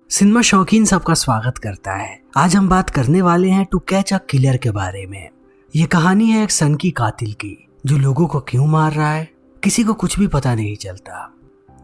Cinema शौकीन सबका स्वागत करता है। आज हम बात करने वाले हैं टू कैच अ किलर के बारे में। ये कहानी है एक सनकी कातिल की जो लोगों को क्यों मार रहा है किसी को कुछ भी पता नहीं चलता।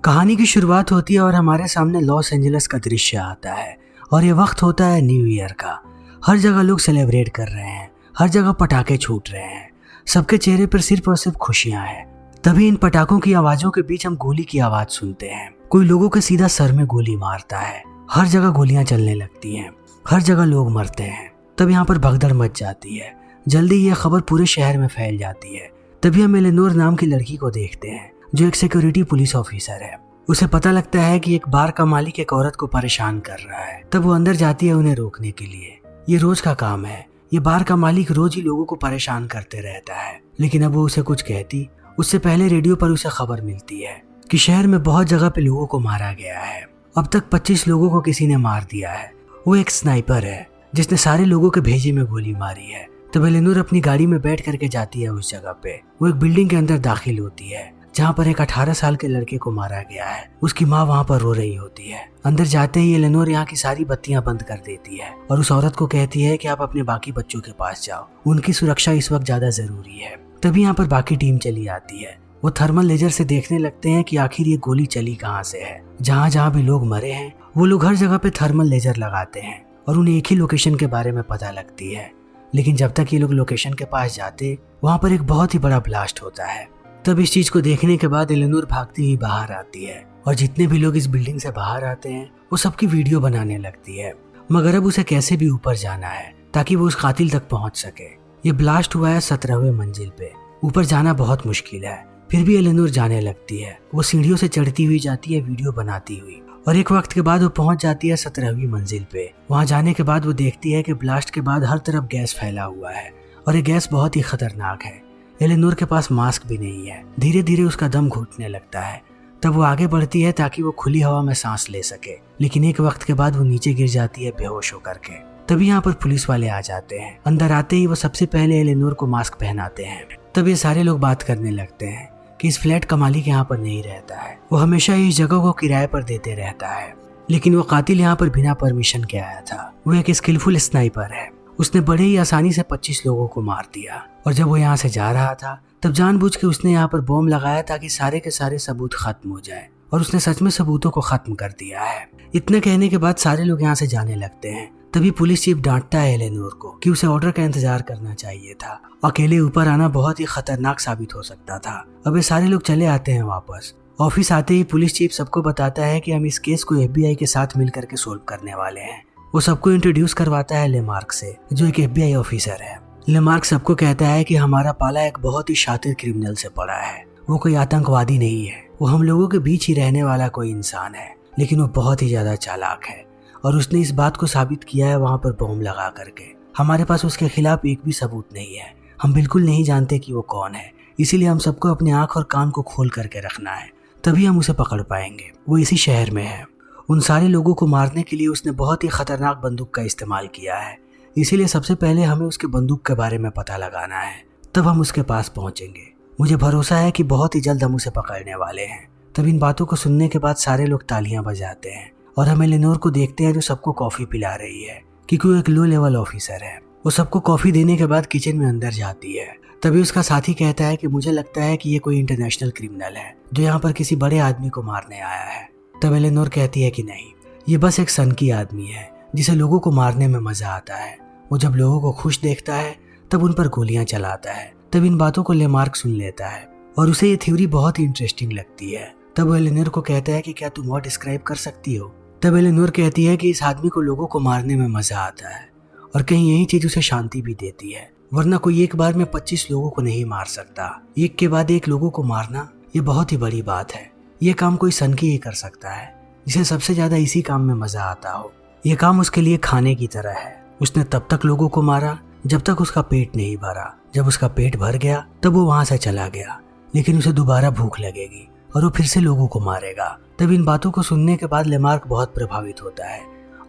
कहानी की शुरुआत होती है और हमारे सामने लॉस एंजलिस का दृश्य आता है और ये वक्त होता है न्यू ईयर का। हर जगह लोग सेलिब्रेट कर रहे हैं, हर जगह पटाखे छूट रहे हैं, सबके चेहरे पर सिर्फ और सिर्फ खुशियां हैं। तभी इन पटाखों की आवाजों के बीच हम गोली की आवाज सुनते हैं। कोई लोगों के सीधा सर में गोली मारता है। हर जगह गोलियां चलने लगती हैं, हर जगह लोग मरते हैं। तब यहाँ पर भगदड़ मच जाती है। जल्दी ये खबर पूरे शहर में फैल जाती है। तभी हम एलेनोर नाम की लड़की को देखते हैं जो एक सिक्योरिटी पुलिस ऑफिसर है। उसे पता लगता है कि एक बार का मालिक एक औरत को परेशान कर रहा है। तब वो अंदर जाती है उन्हें रोकने के लिए। ये रोज का काम है। ये बार का मालिक रोज ही लोगों को परेशान करते रहता है। लेकिन अब वो उसे कुछ कहती उससे पहले रेडियो पर उसे खबर मिलती है कि शहर में बहुत जगह पे लोगों को मारा गया है। अब तक 25 लोगों को किसी ने मार दिया है। वो एक स्नाइपर है जिसने सारे लोगों के भेजे में गोली मारी है। तब एलेनोर अपनी गाड़ी में बैठ करके जाती है उस जगह पे। वो एक बिल्डिंग के अंदर दाखिल होती है जहाँ पर एक 18 साल के लड़के को मारा गया है। उसकी माँ वहाँ पर रो रही होती है। अंदर जाते ही एलेनोर यहाँ की सारी बत्तियां बंद कर देती है और उस औरत को कहती है कि आप अपने बाकी बच्चों के पास जाओ, उनकी सुरक्षा इस वक्त ज्यादा जरूरी है। तभी यहाँ पर बाकी टीम चली आती है। वो थर्मल लेजर से देखने लगते हैं कि आखिर ये गोली चली कहाँ से है। जहाँ जहाँ भी लोग मरे हैं वो लोग हर जगह पे थर्मल लेजर लगाते हैं और उन्हें एक ही लोकेशन के बारे में पता लगती है। लेकिन जब तक ये लोग लोकेशन के पास जाते वहाँ पर एक बहुत ही बड़ा ब्लास्ट होता है। तब इस चीज को देखने के बाद एलेनोर भागती हुई बाहर आती है और जितने भी लोग इस बिल्डिंग से बाहर आते हैं वो सबकी वीडियो बनाने लगती है। मगर अब उसे कैसे भी ऊपर जाना है ताकि वो उस कातिल तक पहुंच सके। ये ब्लास्ट हुआ है 17वें मंजिल पे। ऊपर जाना बहुत मुश्किल है, फिर भी एलेनोर जाने लगती है। वो सीढ़ियों से चढ़ती हुई जाती है वीडियो बनाती हुई और एक वक्त के बाद वो पहुंच जाती है 17वीं मंजिल पे। वहां जाने के बाद वो देखती है कि ब्लास्ट के बाद हर तरफ गैस फैला हुआ है और ये गैस बहुत ही खतरनाक है। एलेनोर के पास मास्क भी नहीं है। धीरे धीरे उसका दम घुटने लगता है। तब वो आगे बढ़ती है ताकि वो खुली हवा में सांस ले सके। लेकिन एक वक्त के बाद वो नीचे गिर जाती है बेहोश होकर के। तभी यहाँ पर पुलिस वाले आ जाते हैं। अंदर आते ही वो सबसे पहले एलेनोर को मास्क पहनाते हैं। तब ये सारे लोग बात करने लगते हैं कि इस फ्लैट का मालिक यहाँ पर नहीं रहता है। वो हमेशा इस जगह को किराए पर देते रहता है। लेकिन वो कातिल यहाँ पर बिना परमिशन के आया था। वो एक स्किलफुल स्नाइपर है। उसने बड़े ही आसानी से 25 लोगों को मार दिया और जब वो यहाँ से जा रहा था तब जानबूझ के उसने यहाँ पर बॉम्ब लगाया ताकि सारे के सारे सबूत खत्म हो जाए और उसने सच में सबूतों को खत्म कर दिया है। इतने कहने के बाद सारे लोग यहाँ से जाने लगते हैं। तभी पुलिस चीफ डांटता है एलेनोर को कि उसे ऑर्डर का इंतजार करना चाहिए था। अकेले ऊपर आना बहुत ही खतरनाक साबित हो सकता था। अब ये सारे लोग चले आते हैं वापस। ऑफिस आते ही पुलिस चीफ सबको बताता है कि हम इस केस को FBI के साथ मिलकर के सोल्व करने वाले हैं। वो सबको इंट्रोड्यूस करवाता है लेमार्क से जो एक FBI ऑफिसर है। लेमार्क सबको कहता है कि हमारा पाला एक बहुत ही शातिर क्रिमिनल से पड़ा है। वो कोई आतंकवादी नहीं है, वो हम लोगों के बीच ही रहने वाला कोई इंसान है, लेकिन वो बहुत ही ज्यादा चालाक है और उसने इस बात को साबित किया है वहाँ पर बॉम्ब लगा करके। हमारे पास उसके खिलाफ एक भी सबूत नहीं है। हम बिल्कुल नहीं जानते कि वो कौन है, इसीलिए हम सबको अपने आंख और कान को खोल करके रखना है, तभी हम उसे पकड़ पाएंगे। वो इसी शहर में है। उन सारे लोगों को मारने के लिए उसने बहुत ही खतरनाक बंदूक का इस्तेमाल किया है, इसीलिए सबसे पहले हमें उसके बंदूक के बारे में पता लगाना है, तब हम उसके पास पहुंचेंगे। मुझे भरोसा है कि बहुत ही जल्द हम उसे पकड़ने वाले हैं। तब इन बातों को सुनने के बाद सारे लोग तालियां बजाते हैं और हम एलेनोर को देखते हैं जो सबको कॉफी पिला रही है क्योंकि वो एक लो लेवल ऑफिसर है। वो सबको कॉफी देने के बाद किचन में अंदर जाती है। तभी उसका साथी कहता है कि मुझे लगता है कि ये कोई इंटरनेशनल क्रिमिनल है जो यहाँ पर किसी बड़े आदमी को मारने आया है। तब एलेनोर कहती है कि नहीं, ये बस एक सनकी आदमी है जिसे लोगों को मारने में मजा आता है। वो जब लोगों को खुश देखता है तब उन पर गोलियां चलाता है। तब इन बातों को लेमार्क सुन लेता है और उसे ये थ्योरी बहुत ही इंटरेस्टिंग लगती है। तब वो एलेनोर को कहता है कि क्या तुम और डिस्क्राइब कर सकती हो। तब एलेनोर कहती है कि इस आदमी को लोगों को मारने में मजा आता है और कहीं यही चीज उसे शांति भी देती है, वरना कोई एक बार में 25 लोगों को नहीं मार सकता। एक के बाद एक लोगों को मारना ये बहुत ही बड़ी बात है। ये काम कोई सनकी ही कर सकता है जिसे सबसे ज्यादा इसी काम में मजा आता हो। ये काम उसके लिए खाने की तरह है। उसने तब तक लोगों को मारा जब तक उसका पेट नहीं भरा। जब उसका पेट भर गया तब वो वहां से चला गया, लेकिन उसे दोबारा भूख लगेगी और वो फिर से लोगों को मारेगा। तब इन बातों को सुनने के बाद लेमार्क बहुत प्रभावित होता है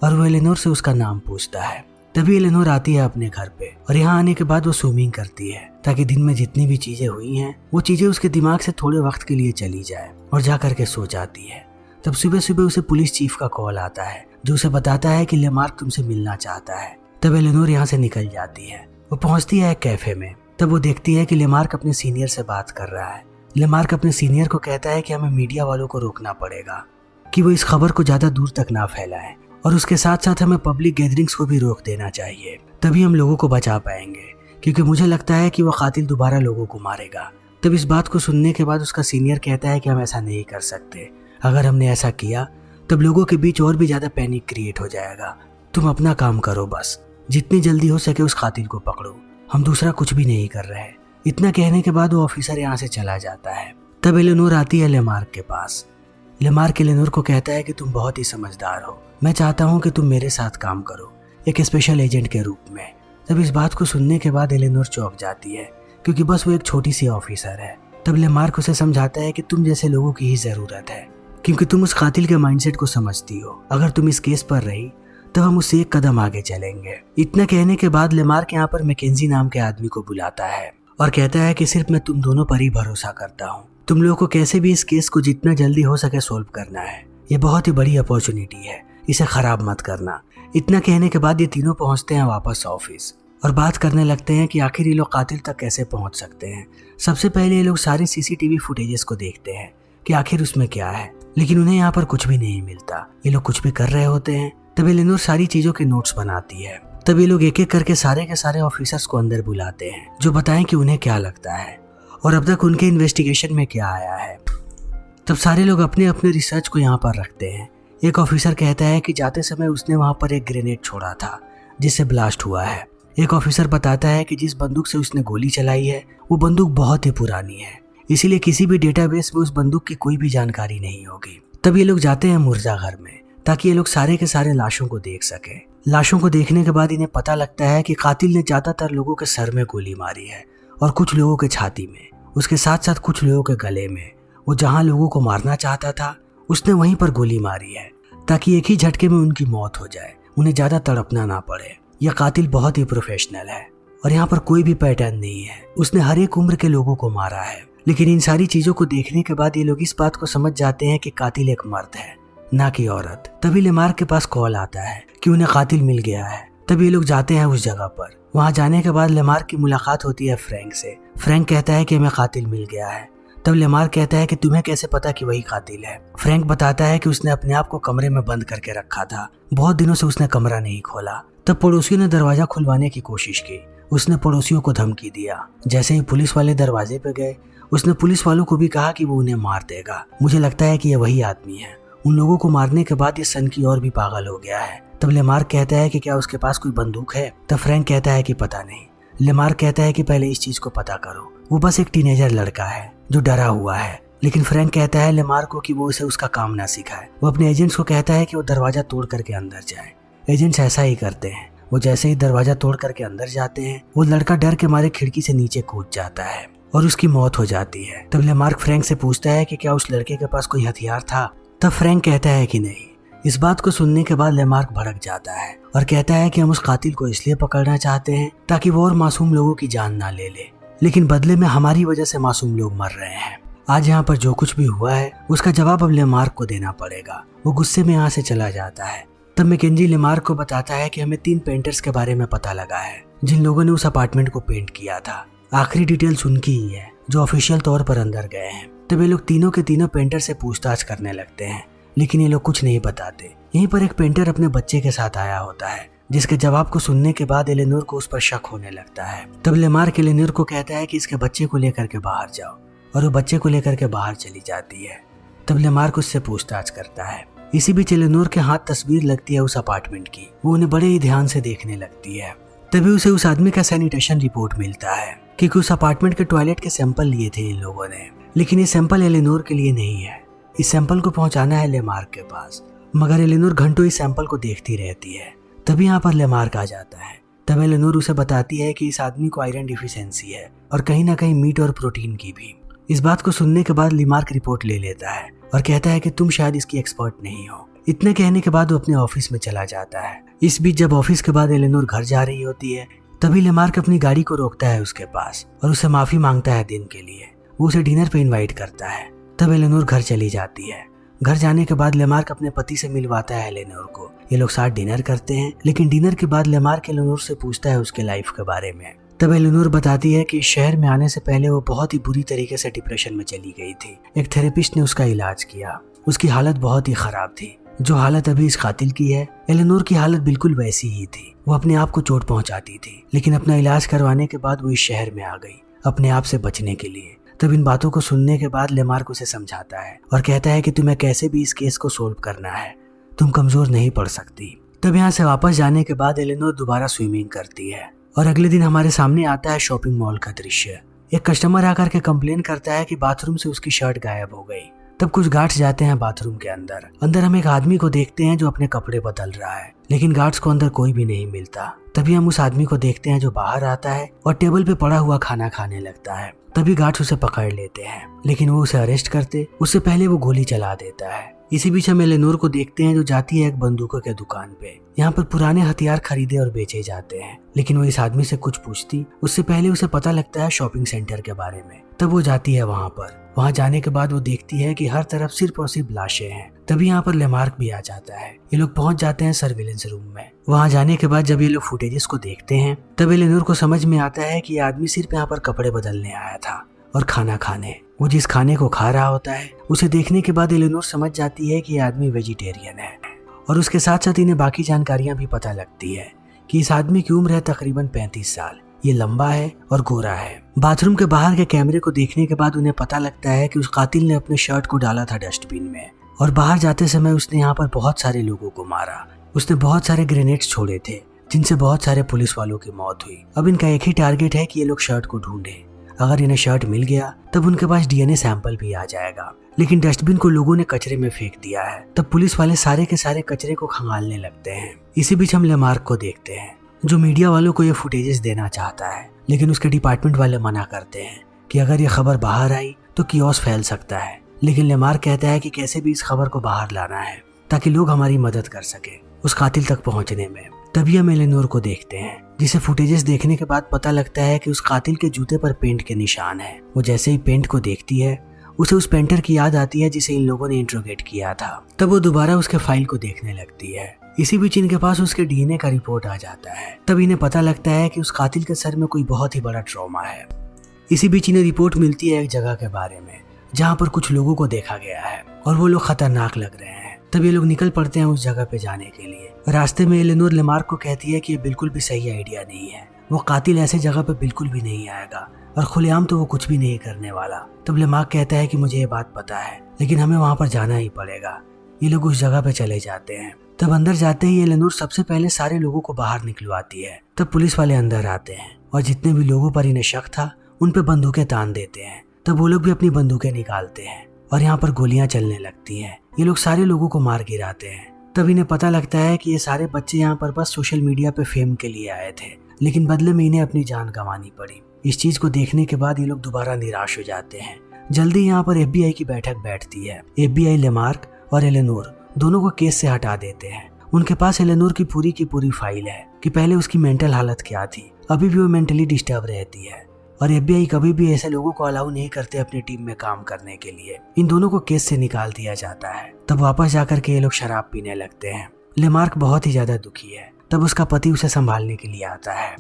और वो एलेनोर से उसका नाम पूछता है। तभी एलेनोर आती है अपने घर पे और यहाँ आने के बाद वो स्विमिंग करती है ताकि दिन में जितनी भी चीजें हुई हैं वो चीजें उसके दिमाग से थोड़े वक्त के लिए चली जाए और जा करके सो जाती है। तब सुबह सुबह उसे पुलिस चीफ का कॉल आता है जो उसे बताता है कि लेमार्क तुमसे मिलना चाहता है। तब एलेनोर यहाँ से निकल जाती है। वो पहुंचती है एक कैफे में। तब वो देखती है कि लेमार्क अपने सीनियर से बात कर रहा है। लेमार्क अपने सीनियर को कहता है कि हमें मीडिया वालों को रोकना पड़ेगा कि वो इस खबर को ज्यादा दूर तक ना फैलाएं, और उसके साथ साथ हमें पब्लिक गैदरिंग्स को भी रोक देना चाहिए, तभी हम लोगों को बचा पाएंगे, क्योंकि मुझे लगता है कि वो कातिल दोबारा लोगों को मारेगा। तब इस बात को सुनने के बाद उसका सीनियर कहता है कि हम ऐसा नहीं कर सकते। अगर हमने ऐसा किया तब लोगों के बीच और भी ज्यादा पैनिक क्रिएट हो जाएगा। तुम अपना काम करो, बस जितनी जल्दी हो सके उस कातिल को पकड़ो, हम दूसरा कुछ भी नहीं कर रहे। इतना कहने के बाद वो ऑफिसर यहाँ से चला जाता है। तब एलेनोर आती है लेमार्क के पास। लेमार्क एलेनोर को कहता है कि तुम बहुत ही समझदार हो, मैं चाहता हूँ कि तुम मेरे साथ काम करो एक स्पेशल एजेंट के रूप में। तब इस बात को सुनने के बाद एलेनोर चौंक जाती है, क्योंकि बस वो एक छोटी सी ऑफिसर है। तब लेमार्क उसे समझाता है कि तुम जैसे लोगों की ही जरूरत है, क्योंकि तुम उस कातिल के माइंडसेट को समझती हो। अगर तुम इस केस पर रही तब हम उससे एक कदम आगे चलेंगे। इतना कहने के बाद लेमार्क यहाँ पर मैकेंजी नाम के आदमी को बुलाता है और कहता है कि सिर्फ मैं तुम दोनों पर ही भरोसा करता हूँ। तुम लोगों को कैसे भी इस केस को जितना जल्दी हो सके सोल्व करना है। ये बहुत ही बड़ी अपॉर्चुनिटी है, इसे खराब मत करना। इतना कहने के बाद ये तीनों पहुंचते हैं वापस ऑफिस और बात करने लगते हैं कि आखिर ये लोग कातिल तक कैसे पहुंच सकते हैं। सबसे पहले ये लोग सारे सीसीटीवी फुटेजेस को देखते हैं कि आखिर उसमें क्या है, लेकिन उन्हें यहाँ पर कुछ भी नहीं मिलता। ये लोग कुछ भी कर रहे होते हैं। तब एलेनोर सारी चीजों के नोट्स बनाती है। तब ये लोग एक एक करके सारे के सारे ऑफिसर्स को अंदर बुलाते हैं, जो बताएं कि उन्हें क्या लगता है और अब तक उनके इन्वेस्टिगेशन में क्या आया है। तब सारे लोग अपने अपने रिसर्च को यहाँ पर रखते हैं। एक ऑफिसर कहता है कि जाते समय उसने वहाँ पर एक ग्रेनेड छोड़ा था जिससे ब्लास्ट हुआ है। एक ऑफिसर बताता है कि जिस बंदूक से उसने गोली चलाई है वो बंदूक बहुत ही पुरानी है, इसीलिए किसी भी डेटाबेस में उस बंदूक की कोई भी जानकारी नहीं होगी। तब ये लोग जाते हैं मुर्जा घर में ताकि ये लोग सारे के सारे लाशों को देख सके। लाशों को देखने के बाद इन्हें पता लगता है कि कातिल ने ज्यादातर लोगों के सर में गोली मारी है और कुछ लोगों के छाती में, उसके साथ साथ कुछ लोगों के गले में। वो जहां लोगों को मारना चाहता था उसने वहीं पर गोली मारी है ताकि एक ही झटके में उनकी मौत हो जाए, उन्हें ज्यादा तड़पना ना पड़े। यह कातिल बहुत ही प्रोफेशनल है और यहाँ पर कोई भी पैटर्न नहीं है। उसने हर एक उम्र के लोगों को मारा है। लेकिन इन सारी चीजों को देखने के बाद ये लोग इस बात को समझ जाते हैं कि कातिल एक मर्द है, ना कि औरत। तभी लेमार्क के पास कॉल आता है कि उन्हें कातिल मिल गया है। तभी ये लोग जाते हैं उस जगह पर। वहां जाने के बाद लेमार्क की मुलाकात होती है फ्रैंक से। फ्रैंक कहता है कि हमें कातिल मिल गया है। तब लेमार्क कहता है कि तुम्हें कैसे पता कि वही कातिल है। फ्रैंक बताता है कि उसने अपने आप को कमरे में बंद करके रखा था, बहुत दिनों से उसने कमरा नहीं खोला। तब पड़ोसियों ने दरवाजा खुलवाने की कोशिश की। उसने पड़ोसियों को धमकी दिया। जैसे ही पुलिस वाले दरवाजे पे गए उसने पुलिस वालों को भी कहा कि वो उन्हें मार देगा। मुझे लगता है कि ये वही आदमी है। उन लोगों को मारने के बाद ये सन की और भी पागल हो गया है। तब लेमार्क कहता है कि क्या उसके पास कोई बंदूक है। तब फ्रैंक कहता है कि पता नहीं। लेमार्क कहता है कि पहले इस चीज को पता करो, वो बस एक टीनेजर लड़का है जो डरा हुआ है। लेकिन फ्रैंक कहता है लेमार्क को कि वो उसे उसका काम ना सिखाए। वो अपने एजेंट्स को कहता है कि वो दरवाजा तोड़ करके अंदर जाए। एजेंट्स ऐसा ही करते हैं। वो जैसे ही दरवाजा तोड़ करके अंदर जाते हैं वो लड़का डर के मारे खिड़की से नीचे कूद जाता है और उसकी मौत हो जाती है। तब लेमार्क फ्रैंक से पूछता है कि क्या उस लड़के के पास कोई हथियार था। तब फ्रैंक कहता है कि नहीं। इस बात को सुनने के बाद लेमार्क भड़क जाता है और कहता है कि हम उस कातिल को इसलिए पकड़ना चाहते हैं ताकि वो और मासूम लोगों की जान ना ले ले, लेकिन बदले में हमारी वजह से मासूम लोग मर रहे हैं। आज यहाँ पर जो कुछ भी हुआ है उसका जवाब अब लेमार्क को देना पड़ेगा। वो गुस्से में यहाँ से चला जाता है। तब मैकेंजी लेमार्क को बताता है कि हमें 3 पेंटर्स के बारे में पता लगा है जिन लोगों ने उस अपार्टमेंट को पेंट किया था। आखिरी डिटेल्स उनकी ही है जो ऑफिशियल तौर पर अंदर गए हैं। तब ये लोग तीनों के तीनों पेंटर से पूछताछ करने लगते हैं, लेकिन ये लोग कुछ नहीं बताते। यहीं पर एक पेंटर अपने बच्चे के साथ आया होता है, जिसके जवाब को सुनने के बाद एलेनोर को उस पर शक होने लगता है। तब लेमार्क एलेनोर को कहता है कि इसके बच्चे को लेकर के बाहर जाओ, और वो बच्चे को लेकर के बाहर चली जाती है। तब लेमार्क उससे पूछताछ करता है। इसी बीच एलेनोर के हाथ तस्वीर लगती है उस अपार्टमेंट की। वो उन्हें बड़े ही ध्यान से देखने लगती है। तभी उसे उस आदमी का सैनिटेशन रिपोर्ट मिलता है, क्योंकि उस अपार्टमेंट के टॉयलेट के सैंपल लिए थे इन लोगों ने। लेकिन ये सैंपल एलेनोर के लिए नहीं है। इस सैंपल को पहुंचाना है लेमार्क के पास, मगर एलेनोर घंटों इस सैंपल को देखती रहती है। तभी यहाँ पर लेमार्क आ जाता है। तब एलेनोर उसे बताती है कि इस आदमी को आयरन डिफिशियंसी है और कहीं ना कहीं मीट और प्रोटीन की भी। इस बात को सुनने के बाद लेमार्क रिपोर्ट ले लेता है और कहता है कि तुम शायद इसकी एक्सपर्ट नहीं हो। इतने कहने के बाद वो अपने ऑफिस में चला जाता है। इस बीच जब ऑफिस के बाद एलेनोर घर जा रही होती है, तभी लेमार्क अपनी गाड़ी को रोकता है उसके पास और उससे माफी मांगता है दिन के लिए। वो उसे डिनर पे इनवाइट करता है। तब एलेनोर घर चली जाती है। घर जाने के बाद लेमार्क अपने पति से मिलवाता है एलेनोर को। ये लोग साथ डिनर करते हैं, लेकिन डिनर के बाद लेमार्क एलेनोर से पूछता है उसके लाइफ के बारे में। तब एलेनोर बताती है कि इस शहर में आने से पहले वो बहुत ही बुरी तरीके से डिप्रेशन में चली गई थी। एक थेरेपिस्ट ने उसका इलाज किया, उसकी हालत बहुत ही खराब थी। जो हालत अभी इस कातिल की है, एलेनोर की हालत बिल्कुल वैसी ही थी। वो अपने आप को चोट पहुंचाती थी, लेकिन अपना इलाज करवाने के बाद वो इस शहर में आ गई अपने आप से बचने के लिए। तब इन बातों को सुनने के बाद लेमार्क उसे समझाता है और कहता है कि तुम्हें कैसे भी इस केस को सोल्व करना है, तुम कमजोर नहीं पड़ सकती। तब यहाँ से वापस जाने के बाद एलेनोर दोबारा स्विमिंग करती है और अगले दिन हमारे सामने आता है शॉपिंग मॉल का दृश्य। एक कस्टमर आकर के कंप्लेन करता है कि बाथरूम से उसकी शर्ट गायब हो गई। तब कुछ गार्ड्स जाते हैं बाथरूम के अंदर हम एक आदमी को देखते हैं जो अपने कपड़े बदल रहा है, लेकिन गार्ड्स को अंदर कोई भी नहीं मिलता। तभी हम उस आदमी को देखते हैं जो बाहर आता है और टेबल पे पड़ा हुआ खाना खाने लगता है। तभी गार्ड्स उसे पकड़ लेते हैं, लेकिन वो उसे अरेस्ट करते उससे पहले वो गोली चला देता है। इसी बीच हम एलेनोर को देखते हैं जो जाती है एक बंदूकों के दुकान पे। यहाँ पर पुराने हथियार खरीदे और बेचे जाते हैं, लेकिन वो इस आदमी से कुछ पूछती उससे पहले उसे पता लगता है शॉपिंग सेंटर के बारे में। तब वो जाती है वहाँ जाने के बाद वो देखती है कि हर तरफ सिर्फ और सिर्फ लाशें हैं। तभी यहाँ पर लेमार्क भी आ जाता है। ये लोग पहुंच जाते हैं सर्विलेंस रूम में। वहाँ जाने के बाद जब ये लोग फुटेजेस को देखते हैं तब एलेनोर को समझ में आता है कि ये आदमी सिर्फ यहाँ पर कपड़े बदलने आया था और खाना खाने। वो जिस खाने को खा रहा होता है उसे देखने के बाद एलेनोर समझ जाती है कि ये आदमी वेजिटेरियन है और उसके साथ साथ इन्हें बाकी जानकारियां भी पता लगती है कि इस आदमी की उम्र है तकरीबन 35 साल। ये लंबा है और गोरा है। बाथरूम के बाहर के कैमरे को देखने के बाद उन्हें पता लगता है कि उस कातिल ने अपने शर्ट को डाला था डस्टबिन में और बाहर जाते समय उसने यहाँ पर बहुत सारे लोगों को मारा। उसने बहुत सारे ग्रेनेड्स छोड़े थे जिनसे बहुत सारे पुलिस वालों की मौत हुई। अब इनका एक ही टारगेट है कि ये लोग शर्ट को ढूंढे। अगर इन्हें शर्ट मिल गया तब उनके पास डीएनए सैंपल भी आ जाएगा, लेकिन डस्टबिन को लोगों ने कचरे में फेंक दिया है। तब पुलिस वाले सारे के सारे कचरे को खंगालने लगते हैं। इसी बीच हम लेमार्क को देखते हैं जो मीडिया वालों को ये फुटेजेस देना चाहता है, लेकिन उसके डिपार्टमेंट वाले मना करते हैं कि अगर ये खबर बाहर आई तो कियोस फैल सकता है। लेकिन लेमार्क कहता है कि कैसे भी इस खबर को बाहर लाना है ताकि लोग हमारी मदद कर सके उस कातिल तक पहुंचने में। तभी हम एलेनोर को देखते हैं जिसे फुटेजेस देखने के बाद पता लगता है कि उस कातिल के जूते पर पेंट के निशान है। वो जैसे ही पेंट को देखती है उसे उस पेंटर की याद आती है जिसे इन लोगों ने इंट्रोगेट किया था। तब वो दोबारा उसके फाइल को देखने लगती है। इसी बीच इनके पास उसके डीएनए का रिपोर्ट आ जाता है। तब इन्हें पता लगता है कि उस कातिल के सर में कोई बहुत ही बड़ा ट्रॉमा है। इसी बीच इन्हें रिपोर्ट मिलती है एक जगह के बारे में जहाँ पर कुछ लोगों को देखा गया है और वो लोग खतरनाक लग रहे हैं। तब ये लोग निकल पड़ते हैं उस जगह पे जाने के लिए। रास्ते में एलेनोर लेमार्क को कहती है कि ये बिल्कुल भी सही आइडिया नहीं है। वो कातिल ऐसे जगह पे बिल्कुल भी नहीं आएगा और खुलेआम तो वो कुछ भी नहीं करने वाला। तब लेमार्क कहता है कि मुझे ये बात पता है, लेकिन हमें वहाँ पर जाना ही पड़ेगा। ये लोग उस जगह पे चले जाते हैं। तब अंदर जाते ही एलेनोर सबसे पहले सारे लोगों को बाहर निकलवाती है। तब पुलिस वाले अंदर आते हैं और जितने भी लोगों पर इन्हें शक था उन पे बंदूकें तान देते हैं। तब वो लोग भी अपनी बंदूकें निकालते हैं और यहाँ पर गोलियां चलने लगती हैं। ये लोग सारे लोगों को मार गिराते हैं। तब इन्हें पता लगता है कि ये सारे बच्चे यहाँ पर बस सोशल मीडिया पे फेम के लिए आए थे, लेकिन बदले में इन्हें अपनी जान गंवानी पड़ी। इस चीज को देखने के बाद ये लोग दोबारा निराश हो जाते हैं। जल्दी यहाँ पर FBI की बैठक बैठती है। FBI लेमार्क और एलेनोर दोनों को केस से हटा देते हैं। उनके पास एलेनोर की पूरी फाइल है कि पहले उसकी मेंटल हालत क्या थी। अभी भी वो मेंटली डिस्टर्ब रहती है और FBI कभी भी ऐसे लोगों को अलाउ नहीं करते अपनी टीम में काम करने के लिए। इन दोनों को केस से निकाल दिया जाता है। तब वापस जाकर के ये लोग शराब पीने लगते हैं। लेमार्क बहुत ही ज्यादा दुखी है। तब उसका पति उसे संभालने के लिए आता है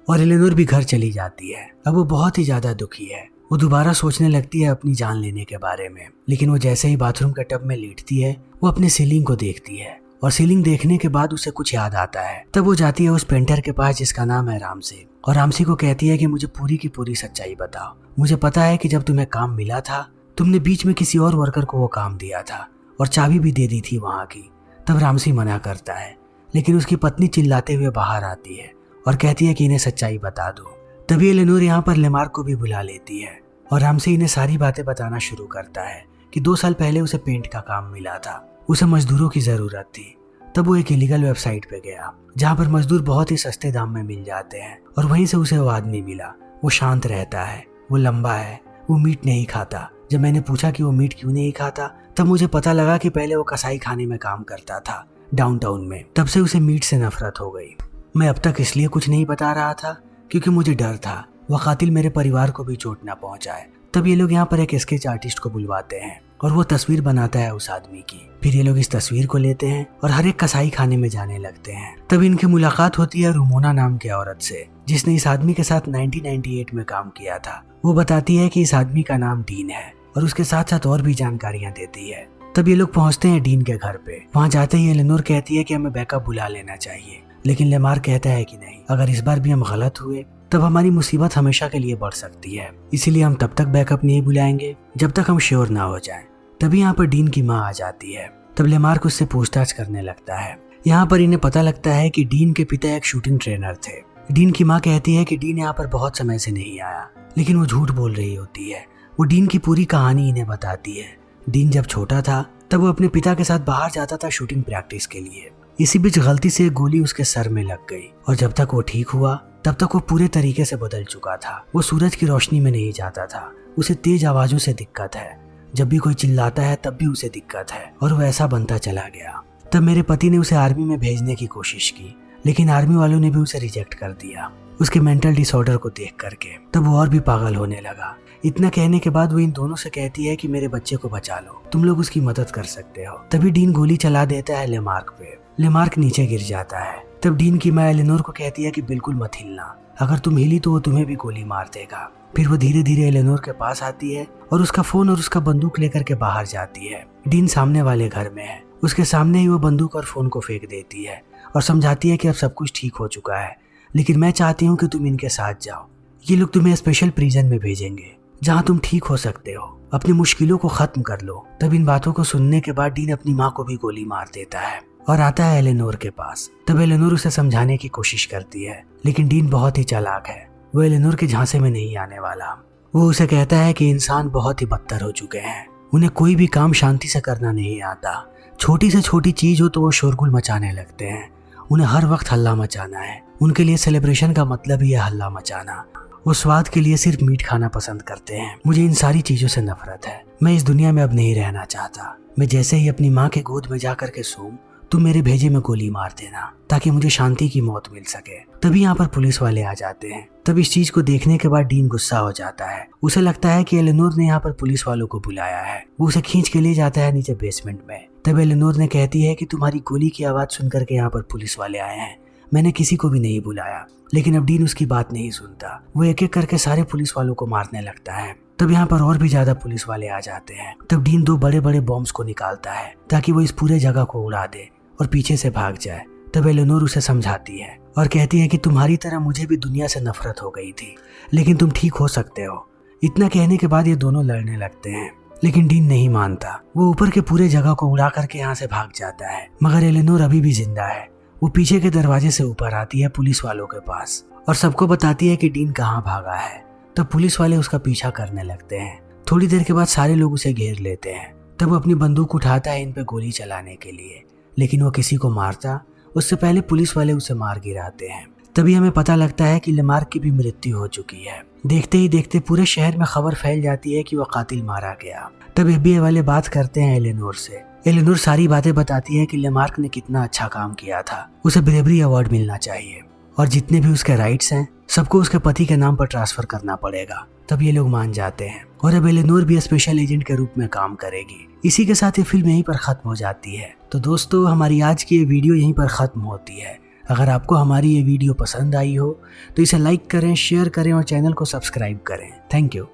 और एलेनोर भी घर चली जाती है। अब वो बहुत ही ज्यादा दुखी है। वो दोबारा सोचने लगती है अपनी जान लेने के बारे में, लेकिन वो जैसे ही बाथरूम के टब में लेटती है वो अपने सीलिंग को देखती है और सीलिंग देखने के बाद उसे कुछ याद आता है। तब वो जाती है उस पेंटर के पास जिसका नाम है रामसी, और रामसी को कहती है कि मुझे पूरी की पूरी सच्चाई बताओ। मुझे पता है कि जब तुम्हें काम मिला था तुमने बीच में किसी और वर्कर को वो काम दिया था और चाबी भी दे दी थी वहाँ की। तब रामसी मना करता है, लेकिन उसकी पत्नी चिल्लाते हुए बाहर आती है और कहती है कि इन्हें सच्चाई बता दो। तभी एलेनोर यहाँ पर लेमार्क को भी बुला लेती है और रामसी इन्हें सारी बातें बताना शुरू करता है कि 2 साल पहले उसे पेंट का काम मिला था। उसे मजदूरों की जरूरत थी। तब वो एक इलीगल वेबसाइट पे गया जहाँ पर मजदूर बहुत ही सस्ते दाम में मिल जाते हैं और वहीं से उसे वो आदमी मिला। वो शांत रहता है, वो लंबा है, वो मीट नहीं खाता। जब मैंने पूछा कि वो मीट क्यों नहीं खाता तब मुझे पता लगा कि पहले वो कसाई खाने में काम करता था डाउनटाउन में। तब से उसे मीट से नफरत हो गई। मैं अब तक इसलिए कुछ नहीं बता रहा था क्योंकि मुझे डर था वह कातिल मेरे परिवार को भी चोट ना पहुंचाए। तब ये लोग यहाँ पर एक स्केच आर्टिस्ट को बुलवाते हैं और वो तस्वीर बनाता है उस आदमी की। फिर ये लोग इस तस्वीर को लेते हैं और हर एक कसाई खाने में जाने लगते हैं। तब इनकी मुलाकात होती है रुमोना नाम के औरत से, जिसने इस आदमी के साथ 1998 में काम किया था। वो बताती है कि इस आदमी का नाम डीन है और उसके साथ साथ और भी जानकारियां देती है। तब ये लोग पहुंचते हैं डीन के घर पे। वहां जाते ही एलेनोर कहती है कि हमें बैकअप बुला लेना चाहिए, लेकिन लेमार्क कहता है कि नहीं, अगर इस बार भी हम गलत हुए तब हमारी मुसीबत हमेशा के लिए बढ़ सकती है, इसीलिए हम तब तक बैकअप नहीं बुलाएंगे जब तक हम श्योर ना हो जाएं। तभी यहाँ पर डीन की माँ आ जाती है। तब लेमार्क उससे पूछताछ करने लगता है। यहाँ पर इन्हें पता लगता है कि डीन के पिता एक शूटिंग ट्रेनर थे। डीन की माँ कहती है कि डीन यहाँ पर बहुत समय से नहीं आया, लेकिन वो झूठ बोल रही होती है। वो डीन की पूरी कहानी इन्हें बताती है। डीन जब छोटा था तब वो अपने पिता के साथ बाहर जाता था शूटिंग प्रैक्टिस के लिए। इसी बीच गलती से एक गोली उसके सर में लग गई और जब तक वो ठीक हुआ तब तक वो पूरे तरीके से बदल चुका था। वो सूरज की रोशनी में नहीं जाता था। उसे तेज आवाजों से दिक्कत है, जब भी कोई चिल्लाता है तब भी उसे दिक्कत है, और वो ऐसा बनता चला गया। तब मेरे पति ने उसे आर्मी में भेजने की कोशिश की, लेकिन आर्मी वालों ने भी उसे रिजेक्ट कर दिया उसके मेंटल डिसऑर्डर को देख करके। तब वो और भी पागल होने लगा। इतना कहने के बाद वो इन दोनों से कहती है कि मेरे बच्चे को बचा लो, तुम लोग उसकी मदद कर सकते हो। तभी डीन गोली चला देता है लेमार्क पे। लेमार्क नीचे गिर जाता है। तब डीन की माँ एलेनोर को कहती है कि बिल्कुल मत हिलना, अगर तुम हिली तो वो तुम्हें भी गोली मार देगा। फिर वो धीरे धीरे एलेनोर के पास आती है और उसका फोन और उसका बंदूक लेकर के बाहर जाती है। डीन सामने वाले घर में है। उसके सामने ही वो बंदूक और फोन को फेंक देती है और समझाती है कि अब सब कुछ ठीक हो चुका है, लेकिन मैं चाहती हूँ कि तुम इनके साथ जाओ। ये लोग तुम्हें स्पेशल प्रिजन में भेजेंगे जहाँ तुम ठीक हो सकते हो, अपनी मुश्किलों को खत्म कर लो। तब इन बातों को सुनने के बाद डीन अपनी माँ को भी गोली मार देता है और आता है एलेनोर के पास। तब एलेनोर उसे समझाने की कोशिश करती है, लेकिन डीन बहुत ही चालाक है। वो एलेनोर के झांसे में नहीं आने वाला। वो उसे कहता है कि इंसान बहुत ही बदतर हो चुके हैं, उन्हें कोई भी काम शांति से करना नहीं आता। छोटी से छोटी चीज हो तो वो शोरगुल मचाने लगते हैं। उन्हें हर वक्त हल्ला मचाना है। उनके लिए सेलिब्रेशन का मतलब ही है हल्ला मचाना। वो स्वाद के लिए सिर्फ मीट खाना पसंद करते हैं। मुझे इन सारी चीजों से नफरत है। मैं इस दुनिया में अब नहीं रहना चाहता। मैं जैसे ही अपनी माँ के गोद में जाकर के सोऊं, तुम मेरे भेजे में गोली मार देना ताकि मुझे शांति की मौत मिल सके। तभी यहाँ पर पुलिस वाले आ जाते हैं। तब इस चीज को देखने के बाद डीन गुस्सा हो जाता है। उसे लगता है कि एलेनोर ने यहाँ पर पुलिस वालों को बुलाया है। वो उसे खींच के ले जाता है नीचे बेसमेंट में। तब एलेनोर ने कहती है कि तुम्हारी गोली की आवाज सुनकर के यहाँ पर पुलिस वाले आए हैं, मैंने किसी को भी नहीं बुलाया। लेकिन अब डीन उसकी बात नहीं सुनता। वो एक एक करके सारे पुलिस वालों को मारने लगता है। तब यहाँ पर और भी ज्यादा पुलिस वाले आ जाते हैं। तब डीन 2 बड़े बड़े बॉम्ब्स को निकालता है ताकि वो इस पूरे जगह को उड़ा दे और पीछे से भाग जाए। तब एलेनोर उसे समझाती है और कहती है कि तुम्हारी तरह मुझे भी दुनिया से नफरत हो गई थी, लेकिन तुम ठीक हो सकते हो। इतना कहने के बाद ये दोनों लड़ने लगते हैं, लेकिन डीन नहीं मानता। वो ऊपर के पूरे जगह को उड़ा करके यहाँ से भाग जाता है, मगर एलेनोर अभी भी जिंदा है। वो पीछे के दरवाजे से ऊपर आती है पुलिस वालों के पास और सबको बताती है कि डीन कहाँ भागा है। तब पुलिस वाले उसका पीछा करने लगते हैं। थोड़ी देर के बाद सारे लोग उसे घेर लेते हैं। तब वो अपनी बंदूक उठाता है इन पे गोली चलाने के लिए, लेकिन वो किसी को मारता उससे पहले पुलिस वाले उसे मार गिराते हैं। तभी हमें पता लगता है कि लेमार्क की भी मृत्यु हो चुकी है। देखते ही देखते पूरे शहर में खबर फैल जाती है कि वो कातिल मारा गया। तब FBI वाले बात करते हैं एलेनोर से। एलेनोर सारी बातें बताती है कि लेमार्क ने कितना अच्छा काम किया था, उसे ब्रेवरी अवार्ड मिलना चाहिए और जितने भी उसके राइट्स हैं सबको उसके पति के नाम पर ट्रांसफर करना पड़ेगा। तब ये लोग मान जाते हैं और अब एलेनोर भी स्पेशल एजेंट के रूप में काम करेगी। इसी के साथ ये फिल्म यहीं पर खत्म हो जाती है। तो दोस्तों, हमारी आज की ये वीडियो यहीं पर खत्म होती है। अगर आपको हमारी ये वीडियो पसंद आई हो तो इसे लाइक करें, शेयर करें और चैनल को सब्सक्राइब करें। Thank you.